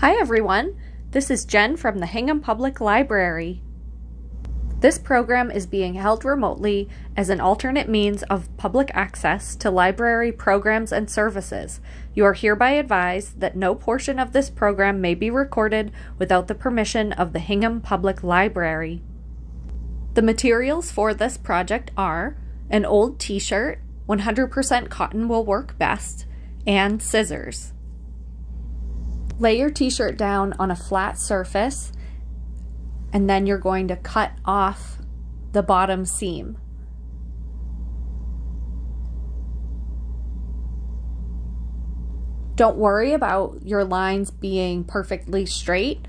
Hi everyone, this is Jen from the Hingham Public Library. This program is being held remotely as an alternate means of public access to library programs and services. You are hereby advised that no portion of this program may be recorded without the permission of the Hingham Public Library. The materials for this project are an old t-shirt, 100% cotton will work best, and scissors. Lay your t-shirt down on a flat surface, and then you're going to cut off the bottom seam. Don't worry about your lines being perfectly straight.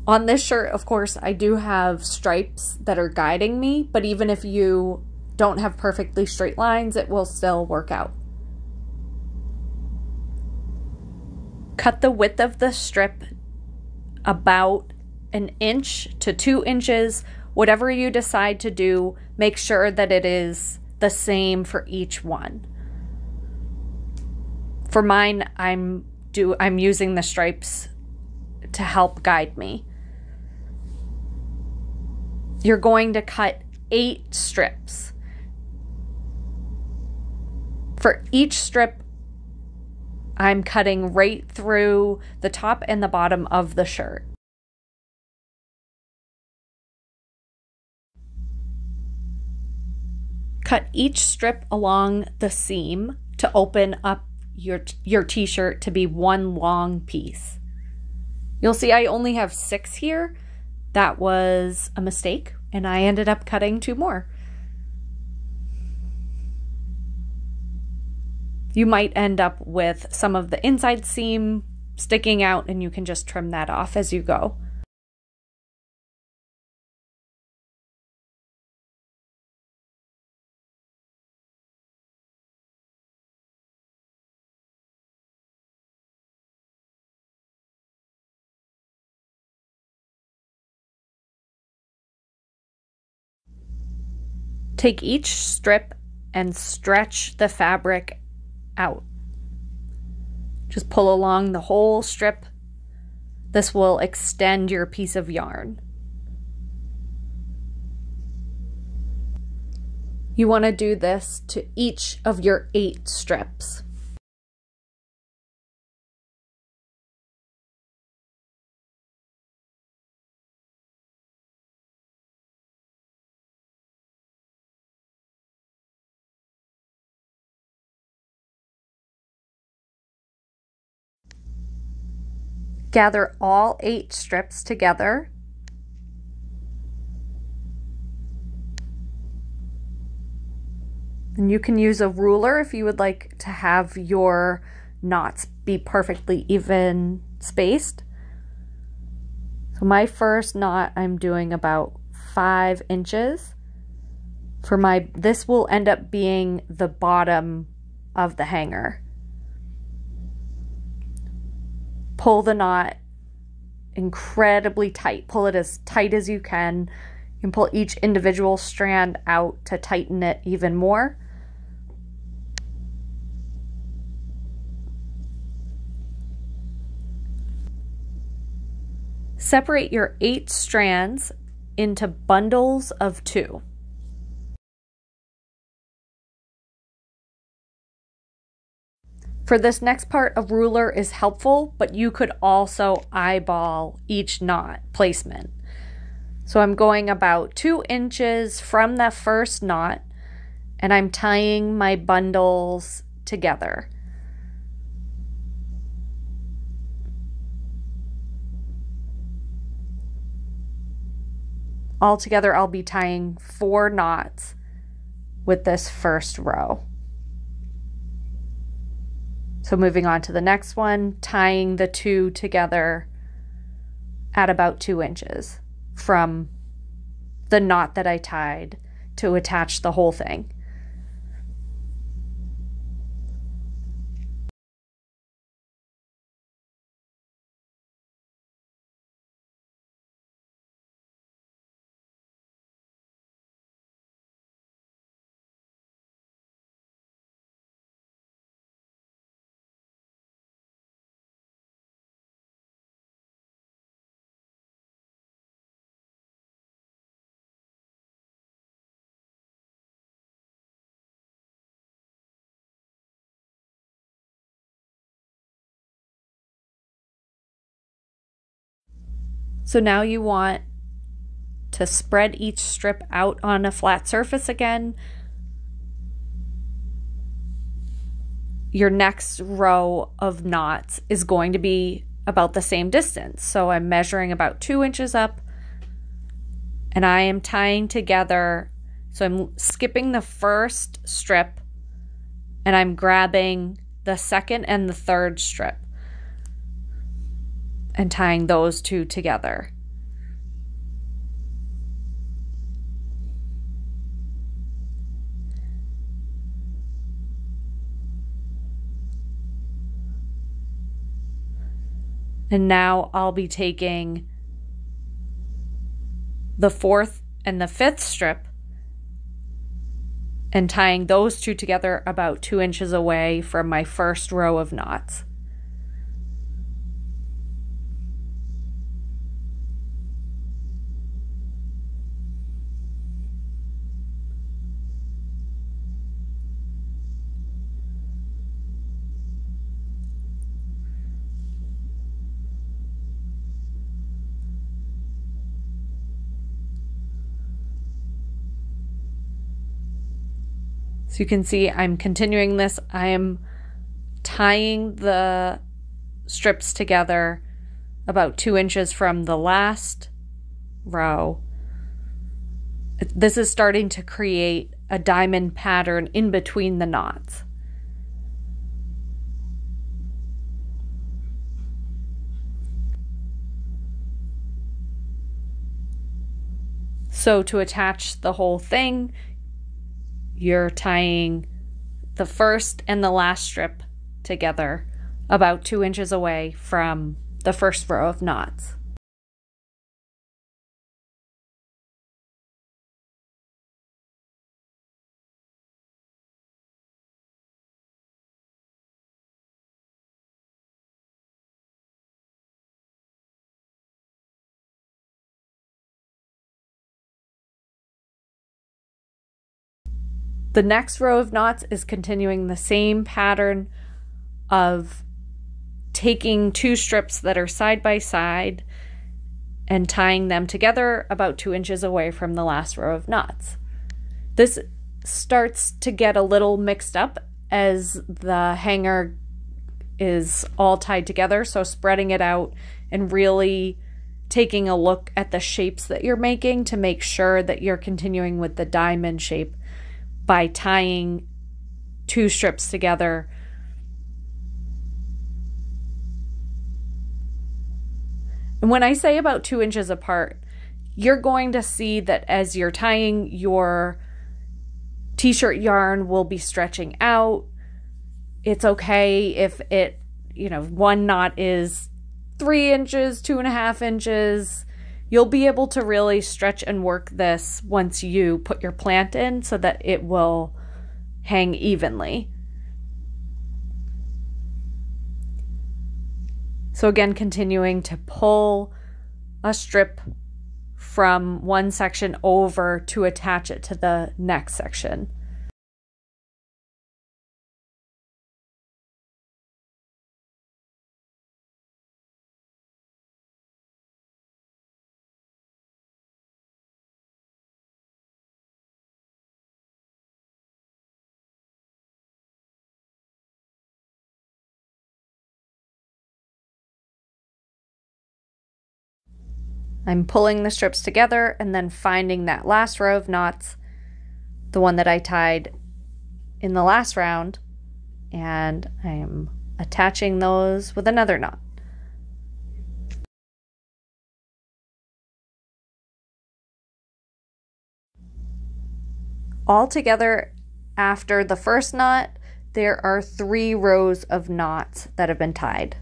On this shirt, of course, I do have stripes that are guiding me, but even if you don't have perfectly straight lines, it will still work out. Cut the width of the strip about 1 inch to 2 inches. Whatever you decide to do, make sure that it is the same for each one. For mine, I'm using the stripes to help guide me. You're going to cut 8 strips. For each strip, I'm cutting right through the top and the bottom of the shirt. Cut each strip along the seam to open up your t-shirt to be one long piece. You'll see I only have 6 here. That was a mistake, and I ended up cutting 2 more. You might end up with some of the inside seam sticking out, and you can just trim that off as you go. Take each strip and stretch the fabric out. Just pull along the whole strip. This will extend your piece of yarn. You want to do this to each of your 8 strips. Gather all 8 strips together. And you can use a ruler if you would like to have your knots be perfectly even spaced. So my first knot I'm doing about 5 inches. This will end up being the bottom of the hanger. Pull the knot incredibly tight. Pull it as tight as you can. You can pull each individual strand out to tighten it even more. Separate your 8 strands into bundles of 2. For this next part, a ruler is helpful, but you could also eyeball each knot placement. So I'm going about 2 inches from the first knot, and I'm tying my bundles together. Altogether, I'll be tying 4 knots with this first row. So moving on to the next one, tying the 2 together at about 2 inches from the knot that I tied to attach the whole thing. So now you want to spread each strip out on a flat surface again. Your next row of knots is going to be about the same distance. So I'm measuring about 2 inches up, and I am tying together. So I'm skipping the first strip and I'm grabbing the second and the third strip and tying those two together. And now I'll be taking the fourth and the fifth strip and tying those two together about 2 inches away from my first row of knots. So you can see I'm continuing this. I am tying the strips together about 2 inches from the last row. This is starting to create a diamond pattern in between the knots. So to attach the whole thing, you're tying the first and the last strip together about 2 inches away from the first row of knots. The next row of knots is continuing the same pattern of taking two strips that are side by side and tying them together about 2 inches away from the last row of knots. This starts to get a little mixed up as the hanger is all tied together, so spreading it out and really taking a look at the shapes that you're making to make sure that you're continuing with the diamond shape by tying two strips together. And when I say about 2 inches apart, you're going to see that as you're tying, your t-shirt yarn will be stretching out. It's okay if it, one knot is 3 inches, 2.5 inches. You'll be able to really stretch and work this once you put your plant in so that it will hang evenly. So again, continuing to pull a strip from one section over to attach it to the next section. I'm pulling the strips together and then finding that last row of knots, the one that I tied in the last round, and I'm attaching those with another knot. Altogether, after the first knot, there are 3 rows of knots that have been tied.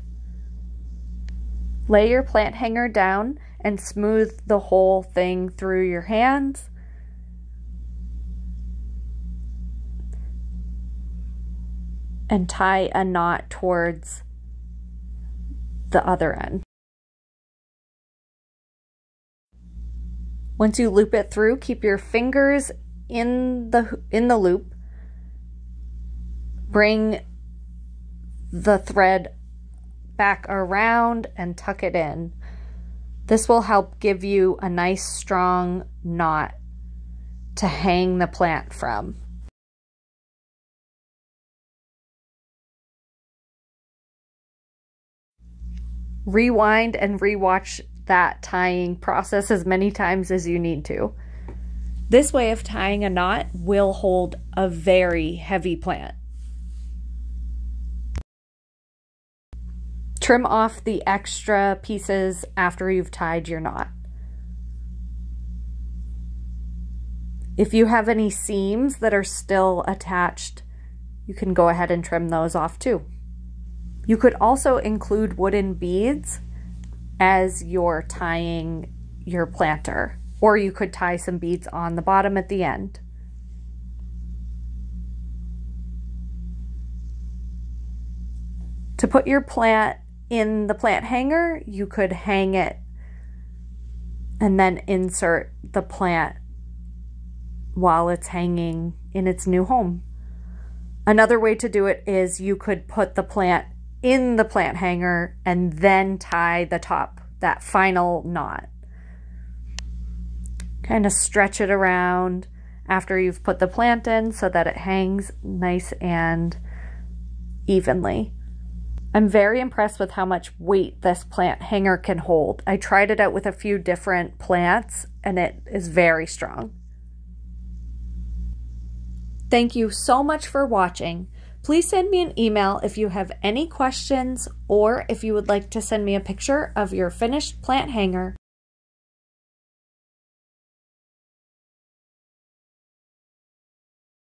Lay your plant hanger down and smooth the whole thing through your hands. And tie a knot towards the other end. Once you loop it through, keep your fingers in the loop. Bring the thread back around and tuck it in. This will help give you a nice strong knot to hang the plant from. Rewind and rewatch that tying process as many times as you need to. This way of tying a knot will hold a very heavy plant. Trim off the extra pieces after you've tied your knot. If you have any seams that are still attached, you can go ahead and trim those off too. You could also include wooden beads as you're tying your planter, or you could tie some beads on the bottom at the end. To put your plant in the plant hanger, you could hang it and then insert the plant while it's hanging in its new home. Another way to do it is you could put the plant in the plant hanger and then tie the top, that final knot. Kind of stretch it around after you've put the plant in so that it hangs nice and evenly. I'm very impressed with how much weight this plant hanger can hold. I tried it out with a few different plants and it is very strong. Thank you so much for watching. Please send me an email if you have any questions or if you would like to send me a picture of your finished plant hanger.